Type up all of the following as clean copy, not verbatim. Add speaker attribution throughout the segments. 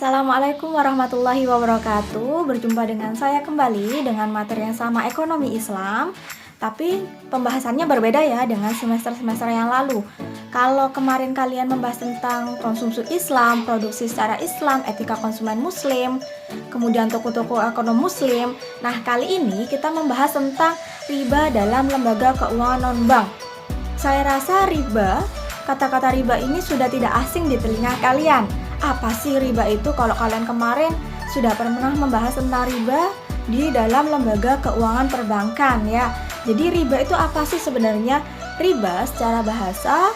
Speaker 1: Assalamualaikum warahmatullahi wabarakatuh. Berjumpa dengan saya kembali dengan materi yang sama, ekonomi Islam. Tapi pembahasannya berbeda ya dengan semester-semester yang lalu. Kalau kemarin kalian membahas tentang konsumsi Islam, produksi secara Islam, etika konsumen muslim, kemudian toko-toko ekonomi muslim. Nah, kali ini kita membahas tentang riba dalam lembaga keuangan non-bank. Saya rasa kata-kata riba ini sudah tidak asing di telinga kalian. Apa sih riba itu? Kalau kalian kemarin sudah pernah membahas tentang riba di dalam lembaga keuangan perbankan ya. Jadi riba itu apa sih sebenarnya? Riba secara bahasa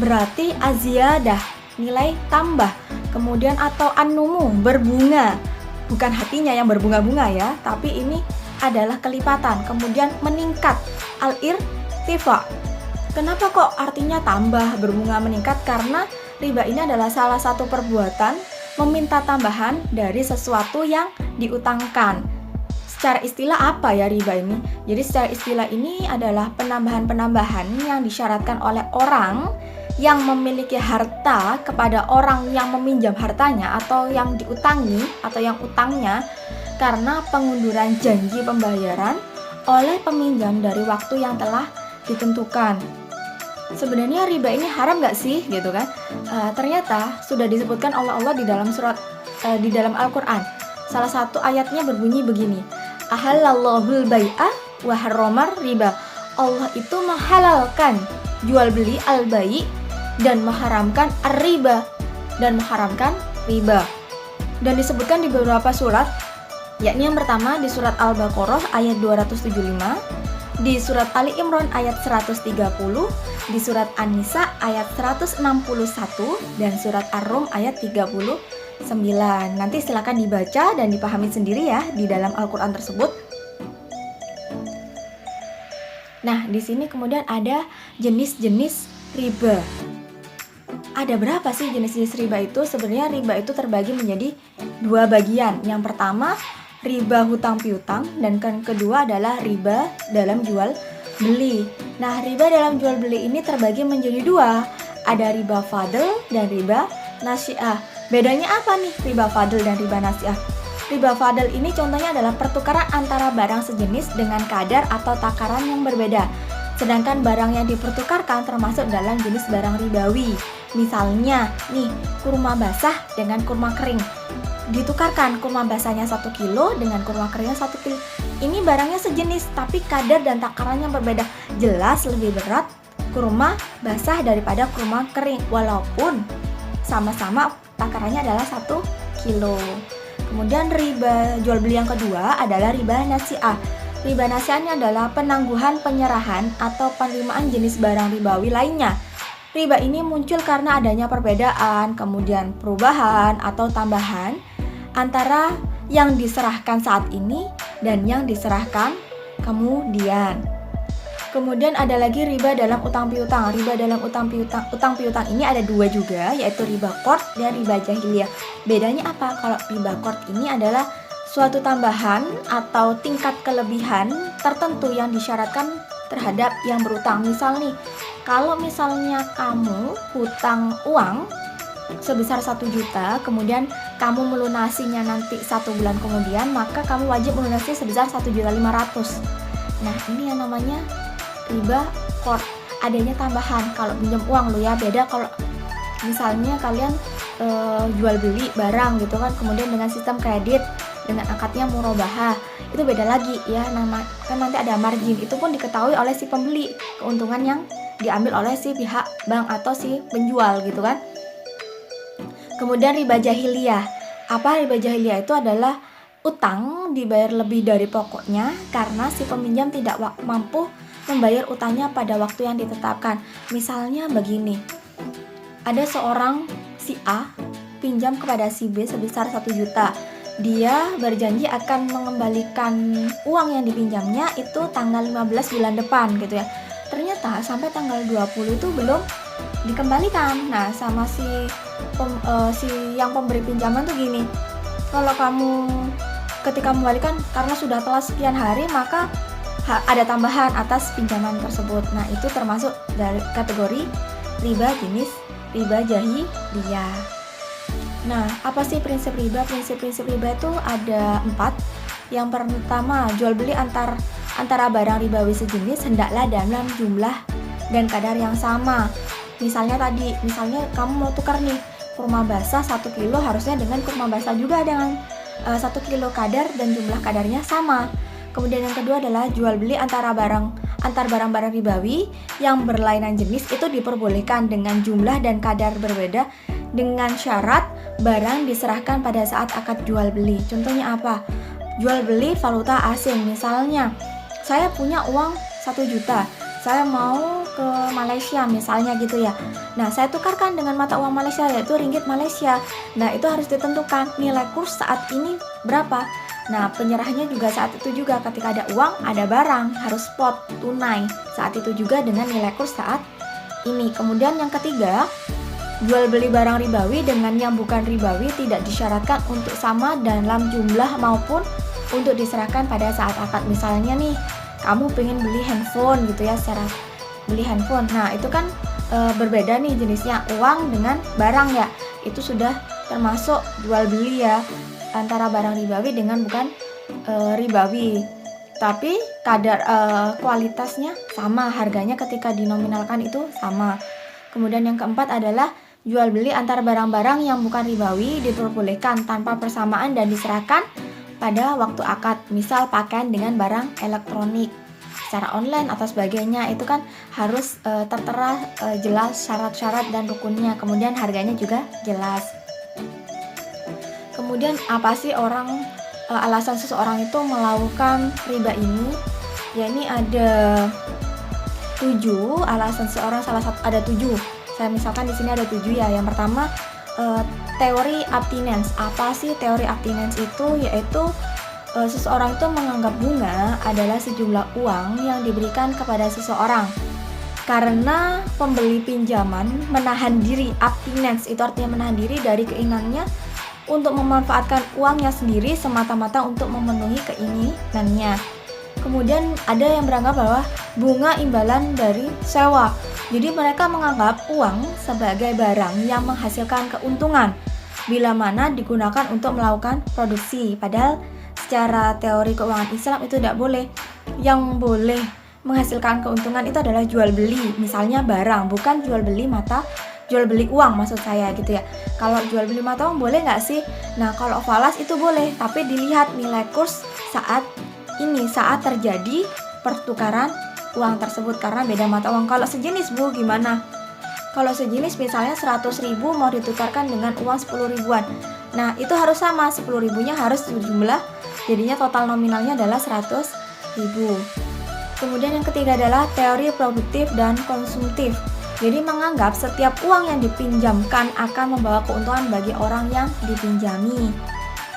Speaker 1: berarti aziyadah, nilai tambah. Kemudian atau an-numu, berbunga. Bukan hatinya yang berbunga-bunga ya, tapi ini adalah kelipatan. Kemudian meningkat, al-irtifa. Kenapa kok artinya tambah, berbunga, meningkat? Karena riba ini adalah salah satu perbuatan meminta tambahan dari sesuatu yang diutangkan. Secara istilah apa ya riba ini? Jadi secara istilah ini adalah penambahan-penambahan yang disyaratkan oleh orang yang memiliki harta kepada orang yang meminjam hartanya atau yang diutangi atau yang utangnya karena pengunduran janji pembayaran oleh peminjam dari waktu yang telah ditentukan. Sebenarnya riba ini haram nggak sih gitu kan? Ternyata sudah disebutkan oleh Allah di dalam di dalam Al-Quran. Salah satu ayatnya berbunyi begini, ahallallahul bai'ah wa harramar riba. Allah itu menghalalkan jual beli al-bai' dan mengharamkan ar-riba dan mengharamkan riba. Dan disebutkan di beberapa surat, yakni yang pertama di surat Al-Baqarah ayat 275, di surat Ali Imran ayat 130, di surat An-Nisa ayat 161, dan surat Ar-Rum ayat 39. Nanti silakan dibaca dan dipahami sendiri ya di dalam Al-Quran tersebut. Nah, di sini kemudian ada jenis-jenis riba. Ada berapa sih jenis-jenis riba itu? Sebenarnya riba itu terbagi menjadi dua bagian. Yang pertama, riba hutang piutang, dan yang kedua adalah riba dalam jual beli. Nah, riba dalam jual beli ini terbagi menjadi dua. Ada riba fadl dan riba nasi'ah. Bedanya apa nih riba fadl dan riba nasi'ah? Riba fadl ini contohnya adalah pertukaran antara barang sejenis dengan kadar atau takaran yang berbeda. Sedangkan barang yang dipertukarkan termasuk dalam jenis barang ribawi. Misalnya nih, kurma basah dengan kurma kering. Ditukarkan kurma basahnya 1 kilo dengan kurma keringnya 1 kilo. Ini barangnya sejenis tapi kadar dan takarannya berbeda. Jelas lebih berat kurma basah daripada kurma kering walaupun sama-sama takarannya adalah 1 kilo. Kemudian riba jual beli yang kedua adalah riba nasi'ah. Riba nasi'ah adalah penangguhan penyerahan atau penerimaan jenis barang ribawi lainnya. Riba ini muncul karena adanya perbedaan, kemudian perubahan atau tambahan antara yang diserahkan saat ini dan yang diserahkan kemudian. Kemudian ada lagi riba dalam utang piutang. Riba dalam utang piutang ini ada dua juga, yaitu riba qard dan riba jahiliyah. Bedanya apa? Kalau riba qard ini adalah suatu tambahan atau tingkat kelebihan tertentu yang disyaratkan terhadap yang berutang. Misal nih, kalau misalnya kamu hutang uang sebesar 1 juta, kemudian kamu melunasinya nanti 1 bulan kemudian, maka kamu wajib melunasi sebesar 1.500.000. Nah, ini yang namanya riba qard. Adanya tambahan kalau pinjam uang lo ya, beda kalau misalnya kalian jual beli barang gitu kan, kemudian dengan sistem kredit dengan akadnya murabahah, itu beda lagi ya, kan nanti ada margin, itu pun diketahui oleh si pembeli, keuntungan yang diambil oleh si pihak bank atau si penjual gitu kan. Kemudian riba jahiliyah. Apa riba jahiliyah? Itu adalah utang dibayar lebih dari pokoknya karena si peminjam tidak mampu membayar utangnya pada waktu yang ditetapkan. Misalnya begini, ada seorang si A pinjam kepada si B sebesar 1 juta. Dia berjanji akan mengembalikan uang yang dipinjamnya itu tanggal 15 bulan depan gitu ya. Ternyata sampai tanggal 20 itu belum dikembalikan. Nah, sama si yang pemberi pinjaman tuh gini, kalau kamu ketika membalikan karena sudah telat sekian hari, maka ada tambahan atas pinjaman tersebut. Nah, itu termasuk dari kategori riba jenis riba jahiliyah. Nah, apa sih prinsip riba? Prinsip-prinsip riba itu ada 4. Yang pertama, jual beli antara barang ribawi sejenis hendaklah dalam jumlah dan kadar yang sama. Misalnya kamu mau tukar nih kurma basah 1 kilo, harusnya dengan kurma basah juga dengan 1 kilo kadar dan jumlah kadarnya sama. Kemudian yang kedua adalah jual beli antar barang-barang ribawi yang berlainan jenis itu diperbolehkan dengan jumlah dan kadar berbeda dengan syarat barang diserahkan pada saat akad jual beli. Contohnya apa? Jual beli valuta asing. Misalnya, saya punya uang 1 juta, saya mau ke Malaysia misalnya gitu ya. Nah, saya tukarkan dengan mata uang Malaysia, yaitu ringgit Malaysia. Nah, itu harus ditentukan nilai kurs saat ini berapa. Nah, penyerahannya juga saat itu juga, ketika ada uang, ada barang, harus spot, tunai. Saat itu juga dengan nilai kurs saat ini. Kemudian yang ketiga, jual beli barang ribawi dengan yang bukan ribawi tidak disyaratkan untuk sama dalam jumlah maupun untuk diserahkan pada saat akad. Misalnya nih, kamu pengen beli handphone gitu ya, secara beli handphone. Nah, itu kan berbeda nih jenisnya, uang dengan barang ya. Itu sudah termasuk jual beli ya, antara barang ribawi dengan bukan ribawi. Tapi kadar kualitasnya sama, harganya ketika dinominalkan itu sama. Kemudian yang keempat adalah jual beli antar barang-barang yang bukan ribawi diperbolehkan tanpa persamaan dan diserahkan pada waktu akad. Misal pakaian dengan barang elektronik secara online atau sebagainya, itu kan harus tertera jelas syarat-syarat dan rukunnya. Kemudian harganya juga jelas. Kemudian apa sih alasan seseorang itu melakukan riba ini? Ya, ini ada 7 alasan seseorang, ada 7. Saya misalkan di sini ada 7 ya. Yang pertama, teori abstinence. Apa sih teori abstinence itu? Yaitu seseorang itu menganggap bunga adalah sejumlah uang yang diberikan kepada seseorang. Karena pembeli pinjaman menahan diri, abstinence itu artinya menahan diri dari keinginannya untuk memanfaatkan uangnya sendiri semata-mata untuk memenuhi keinginannya. Kemudian ada yang beranggap bahwa bunga imbalan dari sewa. Jadi mereka menganggap uang sebagai barang yang menghasilkan keuntungan bila mana digunakan untuk melakukan produksi. Padahal secara teori keuangan Islam itu tidak boleh. Yang boleh menghasilkan keuntungan itu adalah jual beli, misalnya barang, bukan jual beli uang maksud saya gitu ya. Kalau jual beli mata uang boleh nggak sih? Nah, kalau falas itu boleh, tapi dilihat nilai kurs saat terjadi pertukaran uang tersebut, karena beda mata uang. Kalau sejenis Bu, gimana? Kalau sejenis misalnya 100.000 mau ditukarkan dengan uang 10 ribuan. Nah, itu harus sama, 10 ribunya harus jumlah, jadinya total nominalnya adalah 100.000. Kemudian yang ketiga adalah teori produktif dan konsumtif. Jadi menganggap setiap uang yang dipinjamkan akan membawa keuntungan bagi orang yang dipinjami.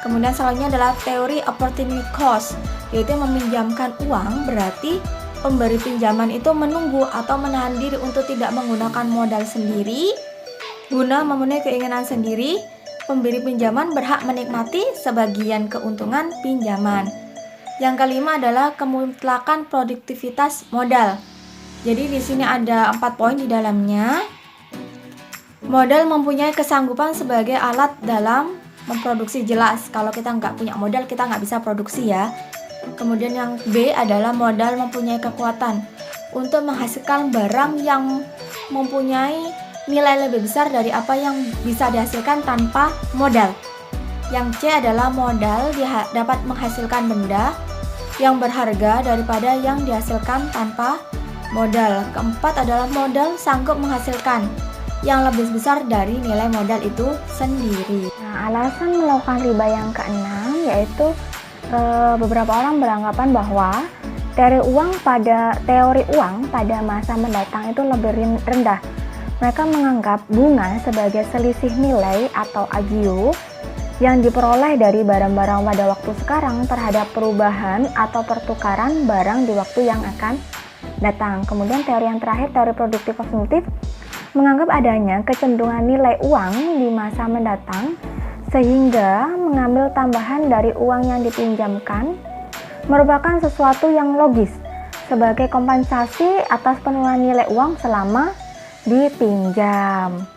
Speaker 1: Kemudian selanjutnya adalah teori opportunity cost, yaitu meminjamkan uang berarti pemberi pinjaman itu menunggu atau menahan diri untuk tidak menggunakan modal sendiri guna memenuhi keinginan sendiri. Pemberi pinjaman berhak menikmati sebagian keuntungan pinjaman. Yang kelima adalah kemutlakan produktivitas modal. Jadi di sini ada 4 poin di dalamnya. Modal mempunyai kesanggupan sebagai alat dalam memproduksi, jelas. Kalau kita nggak punya modal, kita nggak bisa produksi ya. Kemudian yang B adalah modal mempunyai kekuatan untuk menghasilkan barang yang mempunyai nilai lebih besar dari apa yang bisa dihasilkan tanpa modal. Yang C adalah modal dapat menghasilkan benda yang berharga daripada yang dihasilkan tanpa modal. Keempat adalah modal sanggup menghasilkan yang lebih besar dari nilai modal itu sendiri.
Speaker 2: Nah, alasan melakukan riba yang keenam yaitu beberapa orang beranggapan bahwa teori uang pada masa mendatang itu lebih rendah. Mereka menganggap bunga sebagai selisih nilai atau agio yang diperoleh dari barang-barang pada waktu sekarang terhadap perubahan atau pertukaran barang di waktu yang akan datang. Kemudian teori yang terakhir, teori produktif konsumtif, menganggap adanya kecenderungan nilai uang di masa mendatang sehingga mengambil tambahan dari uang yang dipinjamkan merupakan sesuatu yang logis sebagai kompensasi atas penurunan nilai uang selama dipinjam.